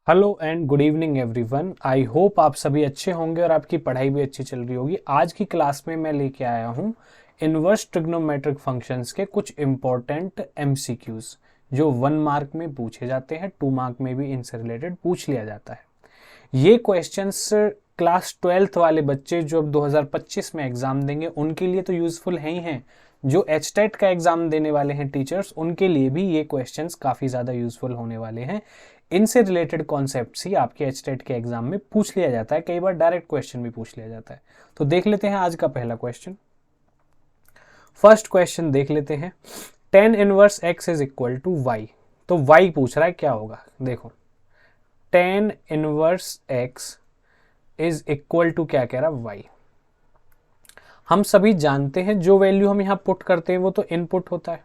Hello and good evening everyone. I hope आप सभी अच्छे होंगे और आपकी पढ़ाई भी अच्छी चल रही होगी। आज की क्लास में मैं लेके आया हूँ इनवर्स ट्रिग्नोमेट्रिक फंक्शंस के कुछ इंपॉर्टेंट एमसीक्यूज जो 1 मार्क में पूछे जाते हैं, 2 मार्क में भी इनसे रिलेटेड पूछ लिया जाता है। ये क्वेश्चंस क्लास 12th वाले बच्चे जो अब 2025 में एग्जाम देंगे उनके लिए तो यूजफुल है ही हैं। जो एचटेट का एग्जाम देने वाले हैं टीचर्स, उनके लिए भी ये क्वेश्चंस काफी ज्यादा यूजफुल होने वाले हैं। इनसे रिलेटेड कॉन्सेप्ट्स ही आपके एचटेट के एग्जाम में पूछ लिया जाता है, कई बार डायरेक्ट क्वेश्चन भी पूछ लिया जाता है। तो देख लेते हैं आज का पहला क्वेश्चन। फर्स्ट क्वेश्चन देख लेते हैं। Tan inverse x is equal to y. तो वाई पूछ रहा है, क्या होगा देखो। Tan inverse x is equal to क्या कह रहा है, वाई। हम सभी जानते हैं जो वैल्यू हम यहां पुट करते हैं वो तो इनपुट होता है,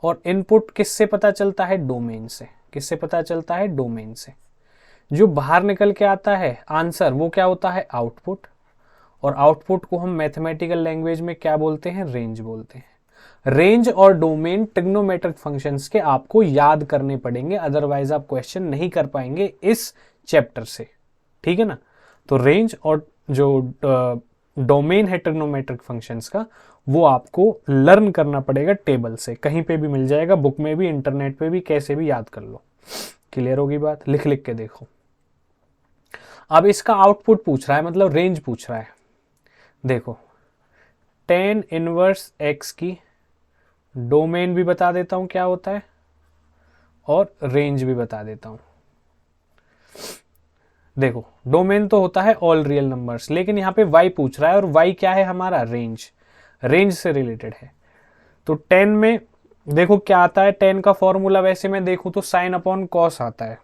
और इनपुट किससे पता चलता है, डोमेन से। किससे पता चलता है, डोमेन से। जो बाहर निकल के आता है आंसर वो क्या होता है, आउटपुट। और आउटपुट को हम मैथमेटिकल लैंग्वेज में क्या बोलते हैं, रेंज बोलते हैं। रेंज और डोमेन ट्रिग्नोमेट्रिक फंक्शंस के आपको याद करने पड़ेंगे, अदरवाइज आप क्वेश्चन नहीं कर पाएंगे इस चैप्टर से, ठीक है ना। तो रेंज और जो डोमेन है ट्रिग्नोमेट्रिक फंक्शंस का, वो आपको लर्न करना पड़ेगा टेबल से। कहीं पे भी मिल जाएगा, बुक में भी, इंटरनेट पे भी, कैसे भी याद कर लो। क्लियर होगी बात, लिख लिख के देखो। अब इसका आउटपुट पूछ रहा है, मतलब रेंज पूछ रहा है। देखो, टेन इनवर्स एक्स की डोमेन भी बता देता हूं क्या होता है, और रेंज भी बता देता हूं। देखो, डोमेन तो होता है ऑल रियल नंबर्स, लेकिन यहां पे वाई पूछ रहा है, और वाई क्या है हमारा, रेंज। रेंज से रिलेटेड है। तो 10 में देखो क्या आता है, 10 का फॉर्मूला वैसे मैं देखूं तो साइन अपॉन कॉस आता है।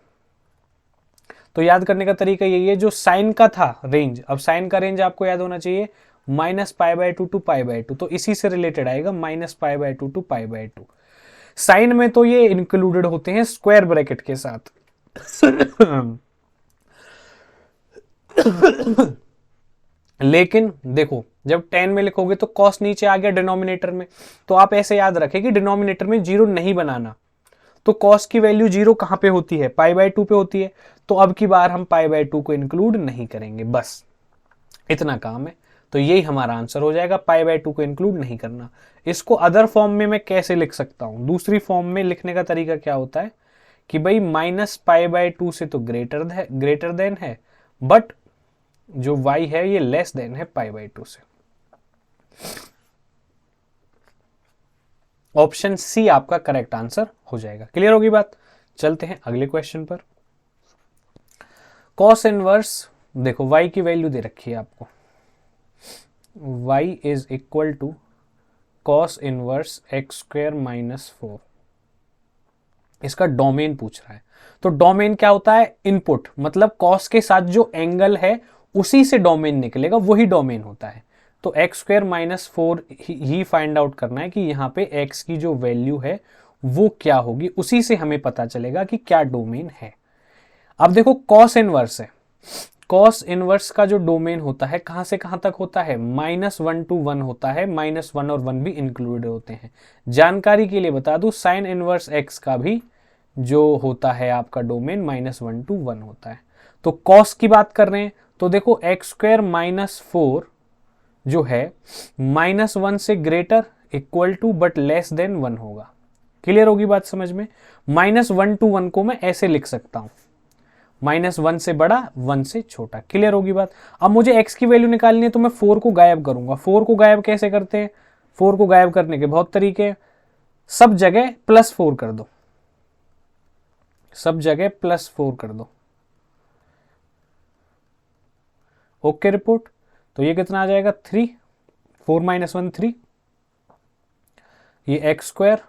तो याद करने का तरीका यही है, जो साइन का था रेंज, अब साइन का रेंज आपको याद होना चाहिए -π/2 टू π/2, तो इसी से रिलेटेड आएगा -π/2 टू π/2। साइन में तो ये इंक्लूडेड होते हैं स्क्वायर ब्रैकेट के साथ। लेकिन देखो, जब 10 में लिखोगे तो कॉस नीचे आ गया डिनोमिनेटर में, तो आप ऐसे याद रखें कि डिनोमिनेटर में जीरो नहीं बनाना। तो कॉस की वैल्यू जीरो कहां पे होती है, π/2 पे होती है। तो अब की बार हम π/2 को इंक्लूड नहीं करेंगे, बस इतना काम है। तो यही हमारा आंसर हो जाएगा, π/2 को इंक्लूड नहीं करना। इसको अदर फॉर्म में मैं कैसे लिख सकता हूं, दूसरी फॉर्म में लिखने का तरीका क्या होता है कि भाई -π/2 से तो ग्रेटर देन है, बट जो y है ये लेस देन है π/2 से। ऑप्शन सी आपका करेक्ट आंसर हो जाएगा। क्लियर होगी बात, चलते हैं अगले क्वेश्चन पर। कॉस इनवर्स, देखो y की वैल्यू दे रखी है आपको, y is equal to cos inverse x² - 4। इसका डोमेन पूछ रहा है। तो डोमेन क्या होता है, इनपुट, मतलब कॉस के साथ जो एंगल है उसी से डोमेन निकलेगा, वही डोमेन होता है। तो x² - 4 ही फाइंड आउट करना है कि यहां पे x की जो वैल्यू है वो क्या होगी, उसी से हमें पता चलेगा कि क्या डोमेन है। अब देखो, कॉस इनवर्स है, कॉस इनवर्स का जो डोमेन होता है कहां से कहां तक होता है, -1 to 1 होता है, -1 और 1 भी इंक्लूडेड होते हैं। जानकारी के लिए बता दूं, साइन इनवर्स x का भी जो होता है आपका डोमेन -1 to 1 होता है। तो कॉस की बात कर रहे हैं, तो देखो x² - 4 जो है -1 से greater, equal to, but less than 1 होगा। क्लियर होगी बात समझ में। -1 to 1 को मैं ऐसे लिख सकता हूं, -1 से बड़ा, 1 से छोटा। क्लियर होगी बात। अब मुझे x की वैल्यू निकालनी है, तो मैं 4 को गायब करूंगा। 4 को गायब कैसे करते हैं, 4 को गायब करने के बहुत तरीके हैं। सब जगह +4 कर दो, सब जगह +4 कर दो। Okay report. तो ये कितना आ जाएगा, 3, 4 - 1 3, ये x²,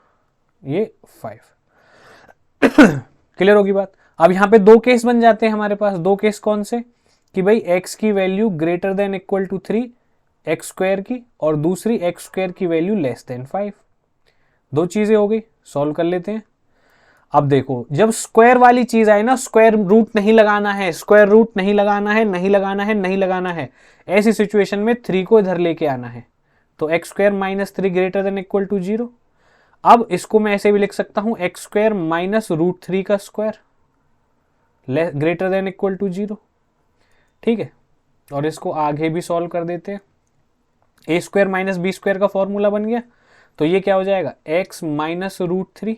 ये 5। क्लियर होगी बात। अब यहां पे दो केस बन जाते हैं हमारे पास। दो केस कौन से, कि भाई x की वैल्यू greater than equal to 3 x² की, और दूसरी x² की वैल्यू लेस देन 5। दो चीजें हो गई, सॉल्व कर लेते हैं। अब देखो, जब स्क्वायर वाली चीज आए ना, स्क्वायर रूट नहीं लगाना है, स्क्वायर रूट नहीं लगाना है, नहीं लगाना है, नहीं लगाना है। ऐसी सिचुएशन में 3 को इधर लेके आना है। तो x² - 3 greater than equal to 0। अब इसको मैं ऐसे भी लिख सकता हूं, x² - √3 का square. Greater than equal to 0, ठीक है। और इसको आगे भी सॉल्व कर देते हैं। A square minus B square का फॉर्मूला बन गया, तो ये क्या हो जाएगा, X minus √3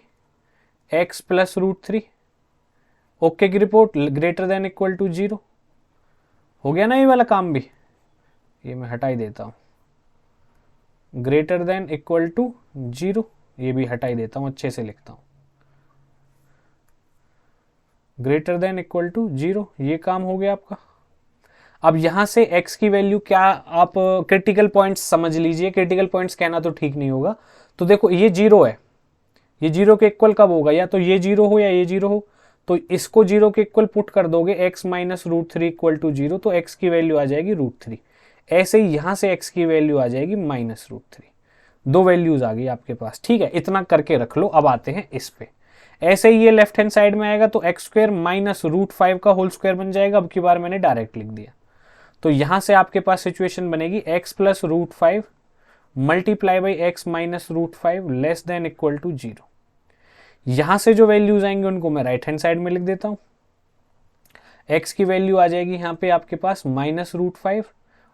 X plus √3। Okay की report, greater than equal to 0 हो गया ना ये वाला काम भी। ये मैं हटा ही देता हूँ, ग्रेटर देन इक्वल टू 0, ये भी हटा ही देता हूँ, अच्छे से लिखता हूँ, ग्रेटर देन इक्वल टू 0, ये काम हो गया आपका। अब यहां से x की वैल्यू क्या, आप क्रिटिकल पॉइंट्स समझ लीजिए, क्रिटिकल पॉइंट्स कहना तो ठीक नहीं होगा। तो देखो ये 0 है, ये 0 के इक्वल कब होगा, या तो ये 0 हो या ये 0 हो। तो इसको 0 के इक्वल पुट कर दोगे, x माइनस √3 इक्वल टू 0, तो x की वैल्यू आ जाएगी √3। ऐसे ही यहां से x की वैल्यू आ जाएगी माइनस √3। दो वैल्यूज आ गई आपके पास, ठीक है, इतना करके रख लो। अब आते हैं इस पे, ऐसे ही ये लेफ्ट हैंड साइड में आएगा तो एक्स स्क्वायर माइनस √5 का होल स्क्वायर बन जाएगा। अब की बार मैंने डायरेक्ट लिख दिया, तो यहां से आपके पास सिचुएशन बनेगी x plus √5 multiply by x minus √5 less than equal to 0। यहां से जो वैल्यूज आएंगे उनको मैं राइट हैंड साइड में लिख देता हूं। x की वैल्यू आ जाएगी यहां पे आपके पास माइनस √5,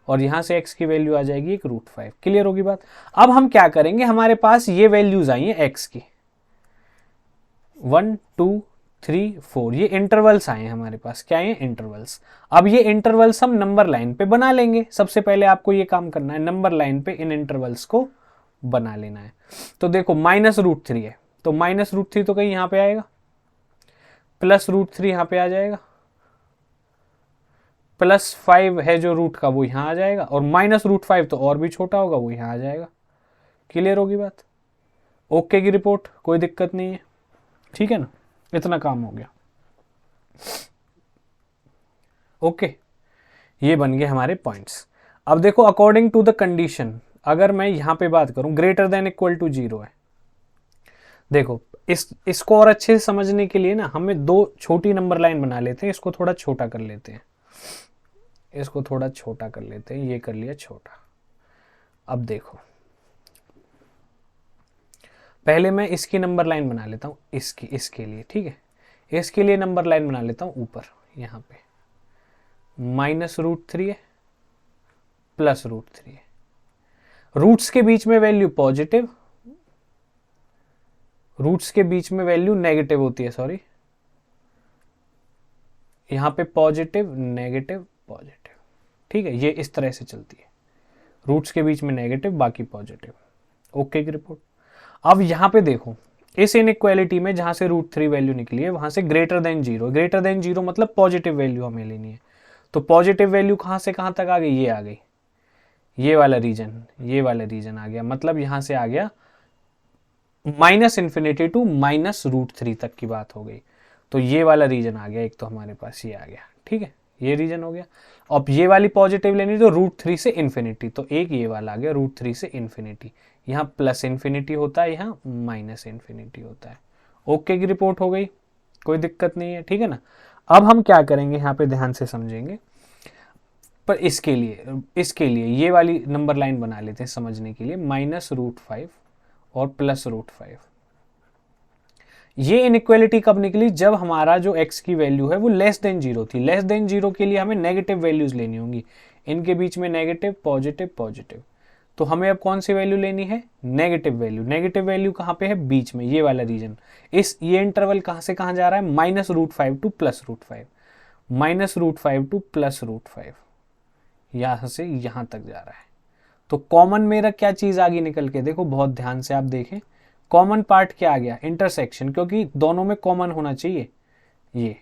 और यहां से x की वैल्यू आ जाएगी एक √5। क्लियर होगी बात। अब हम क्या करेंगे, हमारे पास ये वैल्यूज आई हैं x की, 1 2 3 4, ये इंटरवल्स आए हैं हमारे पास, क्या है, इंटरवल्स। अब ये इंटरवल्स हम नंबर लाइन पे बना लेंगे। सबसे पहले आपको ये काम करना है, नंबर लाइन पे इन इंटरवल्स को बना लेना है। तो देखो माइनस √3 है, तो माइनस √3 तो कहीं यहां पे आएगा, प्लस √3 यहां पे आ जाएगा, +5 है जो रूट का वो यहां आ जाएगा, और माइनस √5 तो और भी छोटा होगा, वो यहां आ जाएगा। क्लियर होगी बात। ओके की रिपोर्ट, कोई दिक्कत नहीं है, ठीक है ना, इतना काम हो गया। ओके, ये बन गए हमारे पॉइंट्स। अब देखो अकॉर्डिंग टू द कंडीशन, अगर मैं यहां पे बात करूं ग्रेटर देन इक्वल टू 0 है, देखो इसको और अच्छे से समझने के लिए ना हमें दो छोटी नंबर लाइन बना लेते हैं। इसको थोड़ा छोटा कर लेते हैं, इसको थोड़ा छोटा कर लेते हैं, ये कर लिया छोटा। अब देखो पहले मैं इसकी नंबर लाइन बना लेता हूं, इसके लिए, ठीक है, इसके लिए नंबर लाइन बना लेता हूं ऊपर, यहां पे माइनस √3 है, प्लस √3 है। रूट्स के बीच में वैल्यू पॉजिटिव, रूट्स के बीच में वैल्यू नेगेटिव होती है, सॉरी, यहां पे पॉजिटिव नेगेटिव पॉजिटिव, ठीक है, ये इस तरह से चलती है, रूट्स के बीच में नेगेटिव बाकी पॉजिटिव। ओके की रिपोर्ट। अब यहां पे देखो इस इनइक्वालिटी में जहां से √3 वैल्यू निकली है वहां से ग्रेटर देन 0, ग्रेटर देन 0 मतलब पॉजिटिव वैल्यू हमें लेनी है। तो पॉजिटिव वैल्यू कहां से कहां तक आ गई, ये आ गई, ये वाला रीजन आ गया, मतलब यहां से आ गया -∞ टू -√3 तक की बात हो गई। तो ये वाला रीजन आ गया, एक तो हमारे पास ये आ गया, ठीक है, ये रीजन हो गया। अब ये वाली पॉजिटिव लेनी तो √3 से इन्फिनिटी, तो एक ये वाला आ गया √3 से इन्फिनिटी, यहाँ +∞ होता है, यहाँ -∞ होता है। ओके की रिपोर्ट हो गई, कोई दिक्कत नहीं है, ठीक है ना। अब हम क्या करेंगे, यहाँ पे ध्यान से समझेंगे, पर इसके लिए ये वाली नंबर लाइन बना लेते हैं समझने के लिए, -√5 और +√5। ये इनइक्वालिटी कब निकली, जब हमारा जो x की वैल्यू है वो लेस देन 0 थी। लेस देन 0 के लिए हमें नेगेटिव वैल्यूज लेनी होंगी, इनके बीच में नेगेटिव पॉजिटिव पॉजिटिव। तो हमें अब कौन सी वैल्यू लेनी है, नेगेटिव वैल्यू। नेगेटिव वैल्यू कहाँ पे है, बीच में, ये वाला रीजन। ये इंटरवल कहाँ से कहाँ जा रहा है, -√5 टू +√5, -√5 टू +√5, यहां से यहां तक जा रहा है। तो कॉमन मेरा क्या चीज आ गई निकल के, देखो बहुत ध्यान से आप देखें, कॉमन पार्ट क्या आ गया, इंटरसेक्शन, क्योंकि दोनों में कॉमन होना चाहिए। ये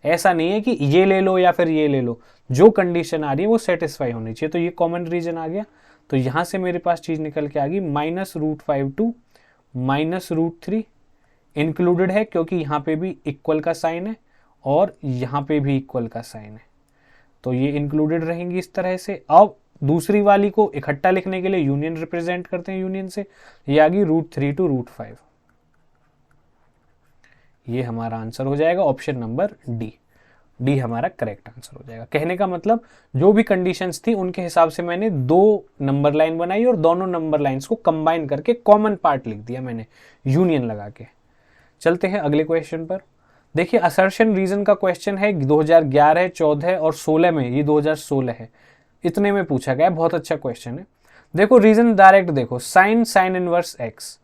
ऐसा नहीं है कि ये ले लो या फिर ये ले लो, जो कंडीशन आ रही है वो सेटिस्फाई होनी चाहिए। तो ये कॉमन रीजन आ गया, तो यहां से मेरे पास चीज निकल के आ गई -√5 टू -√3 इंक्लूडेड है, क्योंकि यहां पे भी इक्वल का साइन है और यहां पे भी इक्वल का साइन है, तो ये इंक्लूडेड रहेंगी इस तरह से। अब दूसरी वाली को इकट्ठा लिखने के लिए यूनियन रिप्रेजेंट करते हैं, यूनियन से ये आ गई √3 टू √5। ये हमारा आंसर हो जाएगा ऑप्शन नंबर डी हमारा करेक्ट आंसर हो जाएगा। कहने का मतलब जो भी कंडीशंस थी उनके हिसाब से मैंने दो नंबर लाइन बनाई और दोनों नंबर लाइंस को कंबाइन करके कॉमन पार्ट लिख दिया मैंने यूनियन लगा के। चलते हैं अगले क्वेश्चन पर। देखिए असर्शन रीजन का क्वेश्चन है 2011, 14 और 16 में, ये 2016 है, इतने में पूछा गया है, बहुत अच्छा क्वेश्चन है। देखो रीजन डायरेक्ट देखो, sine inverse x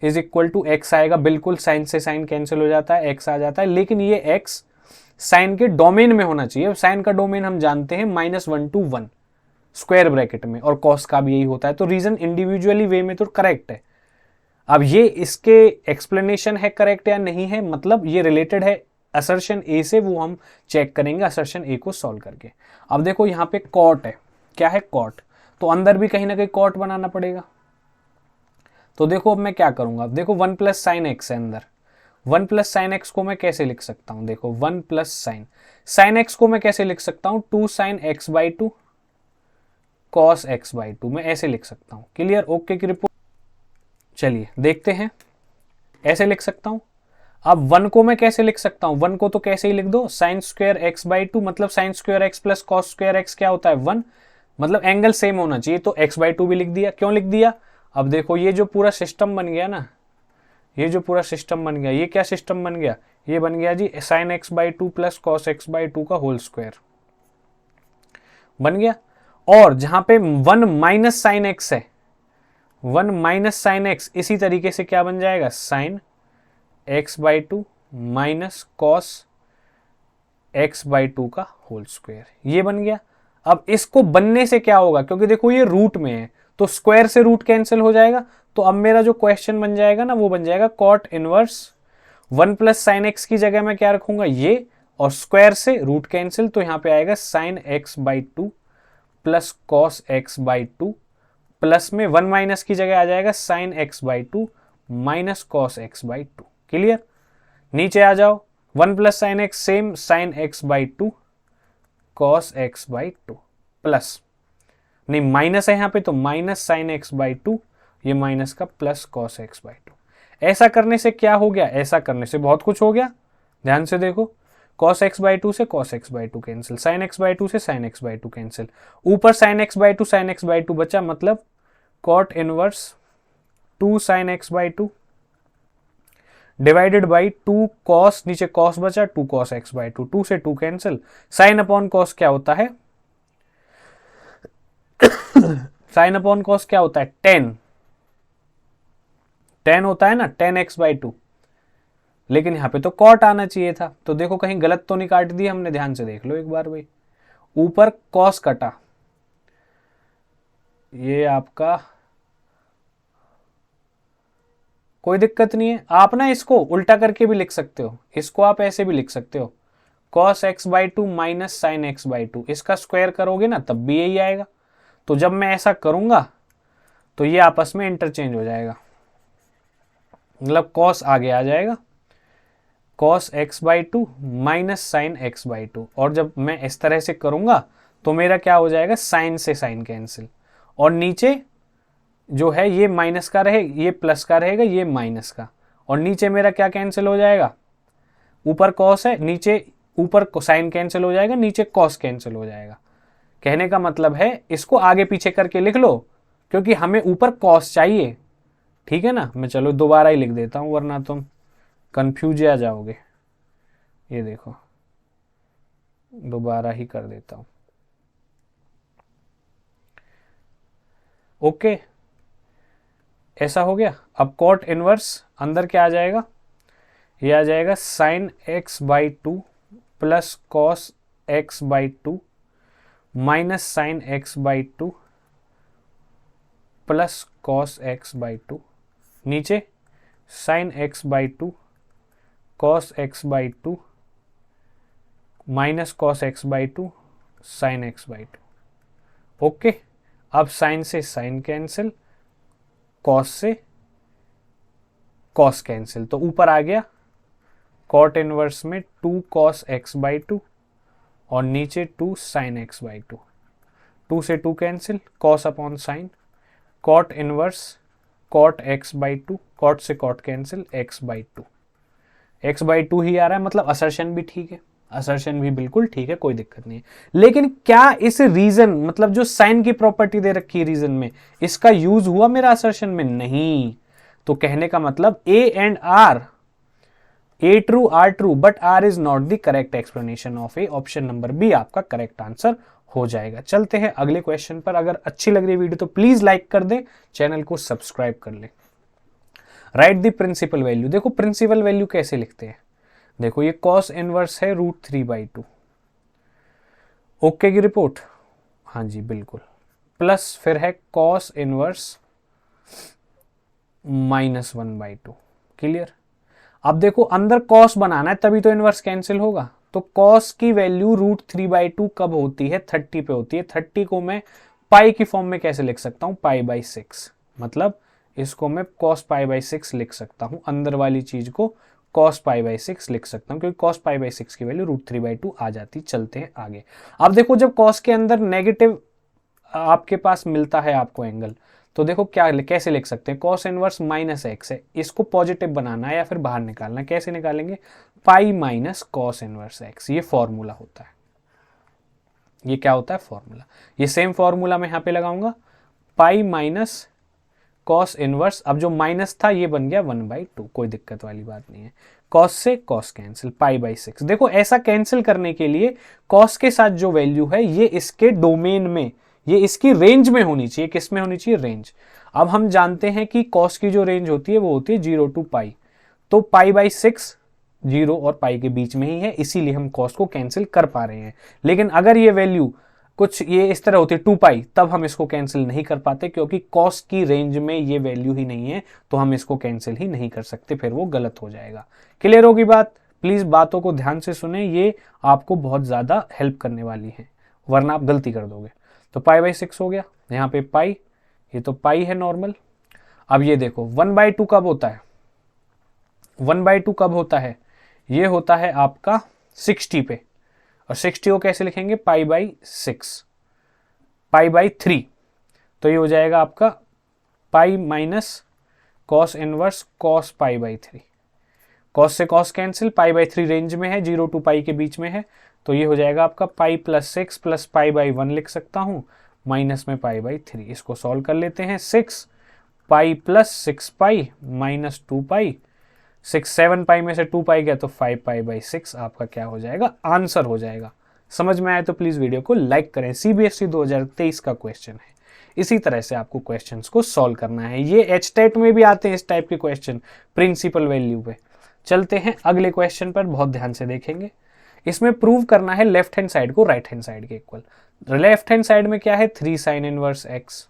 is equal to x आएगा, बिल्कुल साइन से साइन कैंसिल हो जाता है, एक्स आ जाता है, लेकिन ये एक्स साइन के डोमेन में होना चाहिए। साइन का डोमेन हम जानते हैं -1 to 1 स्क्वायर ब्रैकेट में, और कॉस का भी यही होता है। तो रीजन इंडिविजुअली वे में तो करेक्ट है। अब ये इसके एक्सप्लेनेशन है करेक्ट या नहीं है, मतलब ये रिलेटेड है असर्शन ए से, वो हम चेक करेंगे असर्शन ए को सॉल्व करके। अब देखो यहाँ पे कॉट है, क्या है कॉट, तो अंदर भी कहीं ना कहीं कॉट बनाना पड़ेगा। तो देखो अब मैं क्या करूंगा, देखो 1 प्लस साइन एक्स है अंदर, 1 प्लस साइन एक्स को मैं कैसे लिख सकता हूं, देखो 1 प्लस साइन एक्स को मैं कैसे लिख सकता हूं, 2 sine x by 2 cos x by 2, मैं ऐसे लिख सकता हूं। क्लियर, ओके की रिपोर्ट। चलिए देखते हैं, ऐसे लिख सकता हूं। अब 1 को मैं कैसे लिख सकता हूं, 1 को तो कैसे ही लिख दो, साइन स्क्वायर एक्स बाई 2, मतलब sine square x plus cos square x क्या होता है 1, मतलब एंगल सेम होना चाहिए, तो एक्स बाई 2 भी लिख दिया। क्यों लिख दिया, अब देखो ये जो पूरा सिस्टम बन गया ना, ये जो पूरा सिस्टम बन गया, ये क्या सिस्टम बन गया, ये बन गया जी साइन एक्स बाई 2 प्लस कॉस एक्स बाई 2 का होल स्क्वायर बन गया। और जहां पे 1 माइनस साइन एक्स है, 1 माइनस साइन एक्स, इसी तरीके से क्या बन जाएगा, sine x by 2 minus cos x by 2 का होल स्क्वायर, ये बन गया। अब इसको बनने से क्या होगा, क्योंकि देखो ये रूट में है, तो स्क्वायर से रूट कैंसिल हो जाएगा। तो अब मेरा जो क्वेश्चन बन जाएगा ना, वो बन जाएगा cot inverse 1 plus sine x की जगह मैं क्या रखूंगा ये, और स्क्वायर से रूट कैंसिल, तो यहां पे आएगा साइन एक्स बाई 2 प्लस कॉस एक्स बाई 2, प्लस में 1 माइनस की जगह आ जाएगा sine x by 2 minus cos x by 2। Clear, नीचे आ जाओ, 1 plus sine x same sine x by 2 cos x by 2, plus नहीं माइनस है यहाँ पे, तो माइनस साइन एक्स बाई 2, ये माइनस का प्लस कॉस एक्स बाई 2। ऐसा करने से क्या हो गया, ऐसा करने से बहुत कुछ हो गया, ध्यान से देखो, कॉस एक्स बाई 2 से cos x by 2 cancel, sine x by 2 से साइन एक्स बाई 2 कैंसिल, ऊपर sine x by 2 sine x by 2 बचा, मतलब cot inverse 2 sine x by 2 divided by 2 cos, नीचे कॉस बचा 2 कॉस एक्स बाई 2, 2 से 2 cancel, sine upon cos क्या होता है साइन अपॉन कॉस क्या होता है 10 होता है ना, 10 एक्स बाई 2, लेकिन यहां पे तो कॉट आना चाहिए था। तो देखो कहीं गलत तो नहीं काट दिया हमने, ध्यान से देख लो एक बार भाई, ऊपर कॉस कटा, ये आपका कोई दिक्कत नहीं है, आप ना इसको उल्टा करके भी लिख सकते हो, इसको आप ऐसे भी लिख सकते हो, cos x by 2 minus sine x by 2, इसका स्क्वायर करोगे ना तब भी यही आएगा। तो जब मैं ऐसा करूंगा तो ये आपस में इंटरचेंज हो जाएगा, मतलब कॉस आगे आ जाएगा, cos x by 2 minus sine x by 2, और जब मैं इस तरह से करूंगा तो मेरा क्या हो जाएगा, साइन से साइन कैंसिल, और नीचे जो है ये माइनस का रहे, ये प्लस का रहेगा, ये माइनस का, और नीचे मेरा क्या कैंसिल हो जाएगा, ऊपर कॉस है, नीचे ऊपर साइन कैंसिल हो जाएगा, नीचे कॉस कैंसिल हो जाएगा। कहने का मतलब है इसको आगे पीछे करके लिख लो, क्योंकि हमें ऊपर कॉस चाहिए, ठीक है ना। मैं चलो दोबारा ही लिख देता हूं, वरना तुम कंफ्यूज आ जाओगे। ये देखो दोबारा ही कर देता हूं, ओके ऐसा हो गया। अब कॉट इनवर्स अंदर क्या आ जाएगा, ये आ जाएगा साइन एक्स बाई 2 प्लस cos x by 2 minus sine x by 2 प्लस कॉस एक्स बाई 2, नीचे sine x by 2 cos x by 2 minus cos x by 2 sine x by 2। Okay, अब साइन से साइन कैंसिल, कॉस से cos cancel, तो ऊपर आ गया cot inverse में 2 cos x by 2 और नीचे 2 साइन एक्स बाई 2, 2 से 2 cancel, cos upon sine, cot inverse cot X by 2, cot से cot cancel, X by 2, X by 2 ही आ रहा है, मतलब असर्शन भी ठीक है, असर्शन भी बिल्कुल ठीक है, कोई दिक्कत नहीं है। लेकिन क्या इस रीजन, मतलब जो साइन की प्रॉपर्टी दे रखी है रीजन में, इसका यूज हुआ मेरा असर्शन में? नहीं। तो कहने का मतलब A and R A true R true but R is not the correct explanation of A. Option number B आपका करेक्ट आंसर हो जाएगा। चलते हैं अगले क्वेश्चन पर। अगर अच्छी लग रही है वीडियो तो प्लीज लाइक कर दे, चैनल को सब्सक्राइब कर ले। Write the principal value. देखो प्रिंसिपल वैल्यू कैसे लिखते हैं, देखो ये कॉस इनवर्स है √3/2। ओके की रिपोर्ट, हाँ जी बिल्कुल, प्लस फिर है कॉस इनवर्स -1/2। क्लियर। अब देखो अंदर कॉस बनाना है तभी तो इनवर्स कैंसिल होगा, तो कॉस की वैल्यू √3/2 कब होती है, 30 पे होती है। 30 को मैं पाई की फॉर्म में कैसे लिख सकता हूं, π/6, मतलब इसको मैं cos π/6 लिख सकता हूं, अंदर वाली चीज को cos π/6 लिख सकता हूं, क्योंकि cos π/6 की वैल्यू √3/2 आ जाती। चलते हैं आगे। अब देखो जब cos के अंदर नेगेटिव आपके पास मिलता है आपको एंगल, तो देखो क्या कैसे लिख सकते हैं, cos इनवर्स -x है, इसको पॉजिटिव बनाना है या फिर बाहर निकालना है, कैसे निकालेंगे, pi minus cos inverse x, ये फॉर्मूला होता है। ये क्या होता है, फॉर्मूला। ये सेम फॉर्मूला मैं यहां पे लगाऊंगा, पाई माइनस cos इनवर्स, अब जो माइनस था ये बन गया 1/2, कोई दिक्कत वाली बात नहीं है। cos से cos कैंसिल, π/6। देखो ऐसा कैंसिल करने के लिए cos के साथ जो वैल्यू है ये इसके डोमेन में, ये इसकी रेंज में होनी चाहिए। किस में होनी चाहिए, रेंज। अब हम जानते हैं कि cos की जो रेंज होती है वो होती है 0 to π, तो π/6 0 और पाई के बीच में ही है, इसीलिए हम cos को कैंसिल कर पा रहे हैं। लेकिन अगर ये वैल्यू कुछ ये इस तरह होती है 2π, तब हम इसको कैंसिल नहीं कर पाते, क्योंकि cos की रेंज में ये वैल्यू ही नहीं है, तो हम इसको कैंसिल ही नहीं कर सकते, फिर वो गलत हो जाएगा। क्लियर होगी बात। प्लीज बातों को ध्यान से सुने, ये आपको बहुत ज्यादा हेल्प करने वाली है, वरना आप गलती कर दोगे। तो π/6 हो गया, यहाँ पे पाई, ये तो पाई है नॉर्मल। अब ये देखो 1/2 कब होता है, 1/2 कब होता है, ये होता है आपका 60 पे, और 60 को कैसे लिखेंगे, π/6, π/3, तो ये हो जाएगा आपका pi minus cos inverse cos π/3। cos से cos कैंसिल, π/3 रेंज में है, 0 to π के बीच में है, तो ये हो जाएगा आपका पाई + 6 + π/1 लिख सकता हूं, माइनस में π/3। इसको सॉल्व कर लेते हैं, 6 पाई + 6π - 2π, 7 पाई में से 2π गया तो 5π/6 आपका क्या हो जाएगा, आंसर हो जाएगा। समझ में आए तो प्लीज वीडियो को लाइक करें। CBSE 2023 का क्वेश्चन है, इसी तरह से आपको क्वेश्चंस को सॉल्व करना है। ये HTET में भी आते हैं इस टाइप के क्वेश्चन, प्रिंसिपल वैल्यू पे। चलते हैं अगले क्वेश्चन पर, बहुत ध्यान से देखेंगे। इसमें प्रूव करना है लेफ्ट हैंड साइड को राइट हैंड साइड के इक्वल। लेफ्ट हैंड साइड में क्या है, 3 sin inverse x,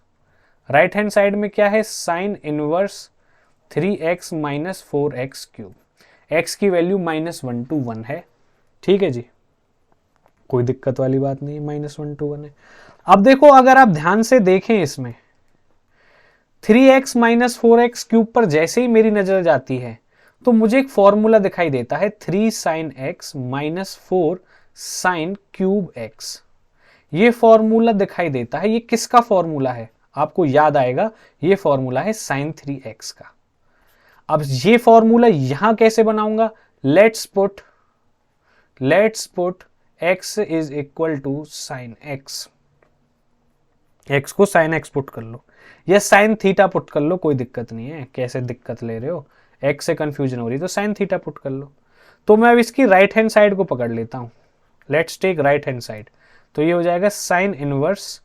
right hand side में क्या है, sin inverse 3x - 4x cube. x की वैल्यू -1 to 1 है, ठीक है जी, कोई दिक्कत वाली बात नहीं, -1 to 1 है। अब देखो अगर आप ध्यान से देखें, इसमें 3x - 4x क्यूब पर जैसे ही मेरी नजर जाती है तो मुझे एक फॉर्मूला दिखाई देता है, 3 sin x - 4 sin cube x। ये फॉर्मूला दिखाई देता है, ये किसका फॉर्मूला है, आपको याद आएगा, ये फॉर्मूला है sin 3x का। अब ये फॉर्मूला यहां कैसे बनाऊंगा, let's put x is equal to sin x, x को sin x पुट कर लो, या sin थीटा पुट कर लो, कोई दिक्कत नहीं है। कैसे दिक्कत ले रहे हो, x से कंफ्यूजन हो रही तो sin थीटा पुट कर लो। तो मैं अब इसकी राइट हैंड साइड को पकड़ लेता हूं, let's take right hand side, तो ये हो जाएगा sin inverse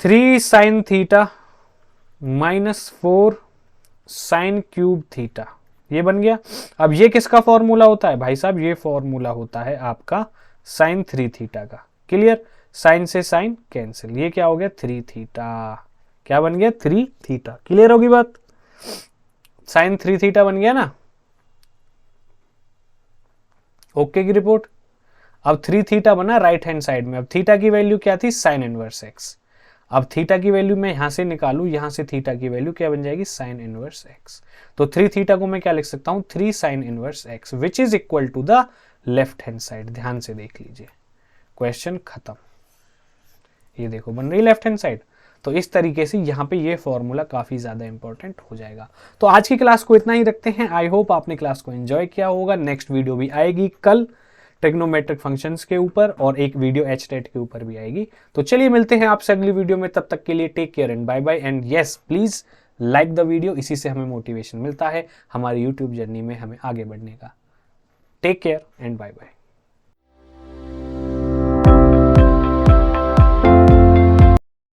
3 sin theta - 4 sin cube theta, ये बन गया। अब ये किसका फॉर्मूला होता है भाई साहब, ये फॉर्मूला होता है आपका sin 3 थीटा का। क्लियर, sin से sin कैंसिल, ये क्या हो गया 3 थीटा, क्या बन गया 3 थीटा। क्लियर होगी बात, sin 3 थीटा बन गया ना, ओके की रिपोर्ट। अब 3 थीटा बना राइट हैंड साइड में। अब थीटा की वैल्यू क्या थी, sin इनवर्स x। अब थीटा की वैल्यू मैं यहां से निकालू, यहां से थीटा की वैल्यू क्या बन जाएगी, sin इनवर्स x। तो 3 थीटा को मैं क्या लिख सकता हूं, 3 sin inverse x, which is equal to the left hand side. ध्यान से देख लीजिए, क्वेश्चन खत्म। ये देखो बन रही लेफ्ट हैंड साइड। तो इस तरीके से यहाँ पे ये फॉर्मूला काफी ज्यादा इंपॉर्टेंट हो जाएगा। तो आज की क्लास को इतना ही रखते हैं। आई होप आपने क्लास को एंजॉय किया होगा। नेक्स्ट वीडियो भी आएगी कल ट्रिग्नोमेट्रिक फंक्शंस के ऊपर, और एक वीडियो HTET के ऊपर भी आएगी। तो चलिए मिलते हैं आपसे अगली वीडियो में, तब तक के लिए take care and bye bye. And yes, please like the video, इसी से हमें मोटिवेशन मिलता है हमारी यूट्यूब जर्नी में हमें आगे बढ़ने का। Take care and bye bye.